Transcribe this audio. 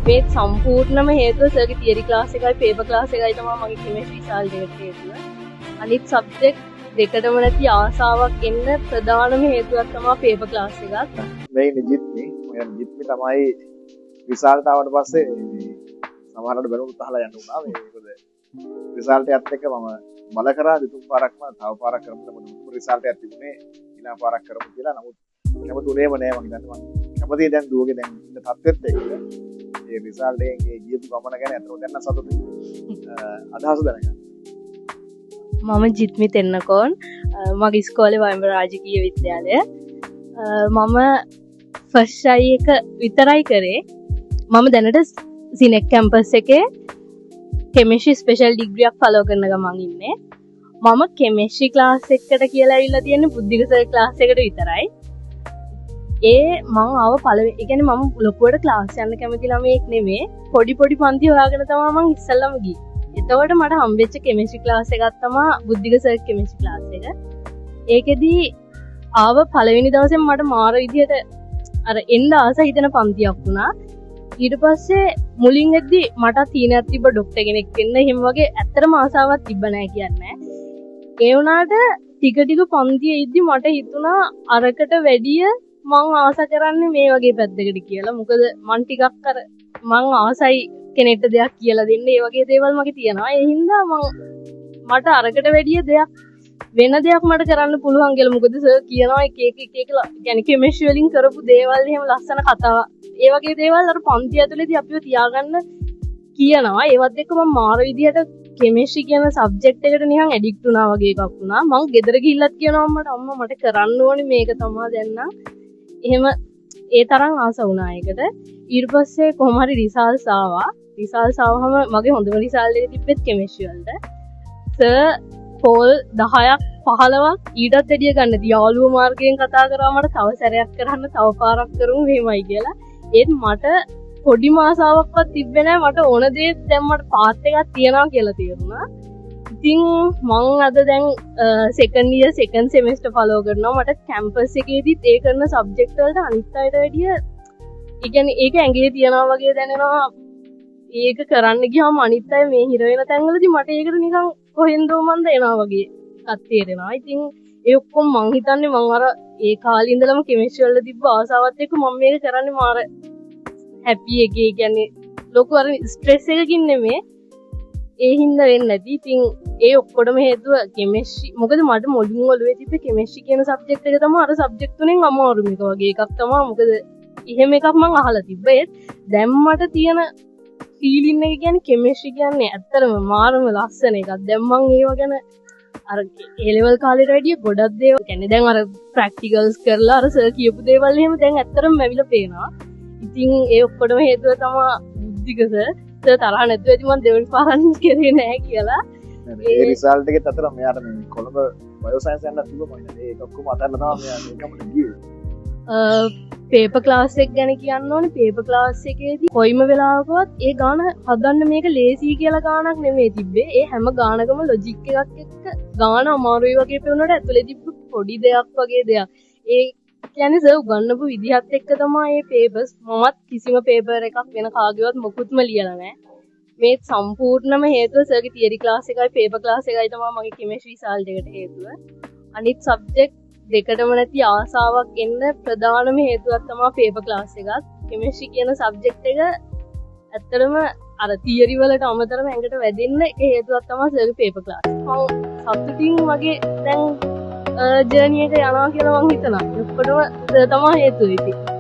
මේ සම්පූර්ණම හේතුව සර්ගේ තියරි ක්ලාස් එකයි පේපර් ක්ලාස් එකයි තමයි මගේ කෙමිස්ට්‍රි රිසල්ට් එකට හේතුව. අනිත් සබ්ජෙක්ට් දෙකටම නැති ආසාවක් එන්න ප්‍රධානම හේතුවක් තමයි පේපර් ක්ලාස් එකත්. මේ නිජිත්නේ නිජිත්නි තමයි රිසල්ට් ආවට පස්සේ සමහරවිට බැලුම් තහලා යන්න උනා. මේකද රිසල්ට් එකත් එක්ක මම බල කරා දෙතුන් පාරක්ම තව පාරක් කරමුද මොකද රිසල්ට් එකක් තිබුණේ ඊළඟ පාරක් කරමු කියලා. නමුත් කැමතුනේම නෑ මම හිතන්නේ මම කැමතියි දැන් දුවගේ දැන් ඉන්න තත්ත්වෙත් එක්ක ඒ රිසල්ට් එකේ ගියපු ගමන ගැන අතන දැන් සතුටුයි. අදහස දැනගන්න. මම ජිත්මි තෙන්නකෝන් මගේ ඉස්කෝලේ වයඹ රාජකීය විද්‍යාලය. මම ෆස්ට් අයි එක විතරයි කරේ. මම දැනට සිනෙක් කැම්පස් එකේ කෙමිස්ට්‍රි ස්පෙෂල් ඩිග්‍රියක් ෆලෝ කරන ගමන් ඉන්නේ. මම කෙමිස්ට්‍රි ක්ලාස් එකකට කියලා ඇවිල්ලා තියෙන්නේ බුද්ධික සර් ක්ලාස් එකට විතරයි. මම ආව පළවෙනි ඒ කියන්නේ මම ලොකුවට ක්ලාස් යන්න කැමති ළමයෙක් නෙමෙයි. පොඩි පන්ති හොයාගෙන තමයි මම ඉස්සෙල්ලම ගියේ. එතකොට මට හම්බෙච්ච කෙමිස්ට්‍රි ක්ලාස් එකක් තමයි බුද්ධික සර් කෙමිස්ට්‍රි ක්ලාස් එක. ඒකෙදි ආව පළවෙනි දවසෙන් මට මාර විදියට අර එන්න ආස හිතෙන පන්තියක් වුණා. ඊට පස්සේ මුලින් එද්දි මට තීනයක් තිබ්බ ડોක්ටර් කෙනෙක් වෙන්න. එහෙම වගේ ඇත්තටම ආසාවක් තිබ්බ නෑ කියන්නේ. ඒ වුණාට ටික පන්තියේ ඉද්දි මට හිතුණා අරකට වැඩිය මං ආස කරන්නේ මේ වගේ පැත්තකට කියලා. මොකද මං ටිකක් අර මං ආසයි කෙනෙක්ට දෙයක් කියලා දෙන්න. ඒ වගේ දේවල් මගේ තියෙනවා. ඒ හින්දා මට අරකට වැඩිය දෙයක් වෙන දෙයක් මට කරන්න පුළුවන් කියලා. මොකද සර් කියනවා එක يعني කෙමිස්ට්‍රි වලින් කරපු දේවල් එහෙම ලස්සන කතා ඒ වගේ දේවල් අර පන්ති ඇතුලේදී අපිව තියාගන්න කියනවා. ඒවත් එක්ක මම මාර විදියට කෙමිස්ට්‍රි කියන සබ්ජෙක්ට් එකට නිකන් ඇඩික්ට් වුණා වගේ එකක් වුණා. මං ගෙදර ගිහිල්ලත් කියනවා අම්මා මට කරන්න ඕනේ මේක තමයි දැන් නම්. එහෙම ඒ තරම් ආස වුණා ඒකට. ඊට පස්සේ කොහොම හරි රිසල්ට්ස් ආවා. රිසල්ට්ස් ආවම මගේ හොඳම රිසල්ට් එක තිබ්බෙත් කෙමිස්ට්‍රි වලට. සර් පෝල් 10ක් 15ක් ඊටත් වැඩිය ගන්න යාළුවෝ මාර්ගයෙන් කතා කරා මට තව සැරයක් කරන්න තව පාරක් කරමු මෙහෙමයි කියලා. ඒත් මට පොඩි මාසාවක්වත් තිබ්බේ නැහැ. මට ඕන දේ දැන් මට පාත් එකක් තියනවා කියලා තේරුණා. ඉතින් මං අද දැන් second year second semester follow කරනවා. මට කැම්පස් එකේදීත් ඒ කරන සබ්ජෙක්ට් වලට අනිත් අයට වැඩිය ඒ කියන්නේ ඒක ඇඟේ තියනවා වගේ දැනෙනවා. ඒක කරන්න ගියාම අනිත් අය මේ හිර වෙන තැන්වලදී මට ඒකට නිකන් කොහෙන්දෝ මන්ද එනවා වගේ එකක් තේරෙනවා. ඉතින් ඒ ඔක්කොම මං හිතන්නේ මං අර ඒ කාලේ ඉඳලම කෙමිස්ට්‍රි වල තිබ්බ ආසාවත් එක්ක මම මේක කරන්නේ මාර හැපි එකේ කියන්නේ ලොකු අර ස්ට්‍රෙස් එකකින් නෙමෙයි. ඒ හින්දා වෙන්නේ නැති. ඉතින් ඒ ඔක්කොටම හේතුව කෙමිස්ට්‍රි. මොකද මට මුලින් ඔළුවේ තිබ්බේ කෙමිස්ට්‍රි කියන සබ්ජෙක්ට් එක තමයි අර සබ්ජෙක්ට් තුනෙන් අමාරුම එක වගේ එකක් තමයි. මොකද එහෙම එකක් මං අහලා තිබ්බේ. දැන් මට තියෙන ෆීලින් එක කියන්නේ කෙමිස්ට්‍රි කියන්නේ ඇත්තටම මාරම ලස්සන එකක්. දැන් මං ඒව ගැන අර ඒ ලෙවල් කාලේට වැඩිය ගොඩක් දේවල් කියන්නේ දැන් අර ප්‍රැක්ටිකල්ස් කරලා අර සර් කියපු දේවල් එහෙම දැන් ඇත්තටම මැවිලා පේනවා. ඉතින් ඒ ඔක්කොටම හේතුව තමයි බුද්ධික සර්. සර් තරහ නැතුව ඇති මං දෙවෙනි පාරක් කරේ නැහැ කියලා. ඒ රිසල්ට් එකෙත් අතර මෙයාට මේ කොළඹ බයෝසයන්ස් යන්න තිබ්බා මම. ඒක ඔක්කොම අතල්ලා තමයි මෙයා මේකම ගියේ. පේපර් ක්ලාස් එක ගැන කියන්න ඕනේ. පේපර් ක්ලාස් එකේදී කොයිම වෙලාවකවත් ඒ ගාන හදන්න මේක ලේසි කියලා ගානක් නෙමෙයි තිබ්බේ. ඒ හැම ගානකම ලොජික් එකක් එක්ක ගාන අමාරුයි වගේ පේනකොට ඇතුලේ තිබ්බ පොඩි දෙයක් වගේ දෙයක්. ඒ කියන්නේ සර් උගන්වපු විදිහත් එක්ක තමයි මේ පේපර්ස්. මමත් කිසිම පේපර් එකක් වෙන කාගේවත් මොකුත්ම ලියලා නැහැ. මේ සම්පූර්ණම හේතුව සර්ගේ තියරි ක්ලාස් එකයි පේපර් ක්ලාස් එකයි තමයි මගේ කෙමිස්ට්‍රි රිසල්ට් එකට හේතුව. අනිත් සබ්ජෙක්ට් දෙකටම නැති ආසාවක් එන්න ප්‍රධානම හේතුවක් තමයි පේපර් ක්ලාස් එකත්. කෙමිස්ට්‍රි කියන සබ්ජෙක්ට් එක ඇත්තටම අර තියරි වලට අමතරව ඇඟට වැදෙන්න එක හේතුවක් තමයි සර්ගේ පේපර් ක්ලාස්. මම සතුටින් වගේ දැන් ජර්නි එක යනවා කියලා මම හිතනවා. ඔක්කොටම තමයි හේතුව ඉතින්.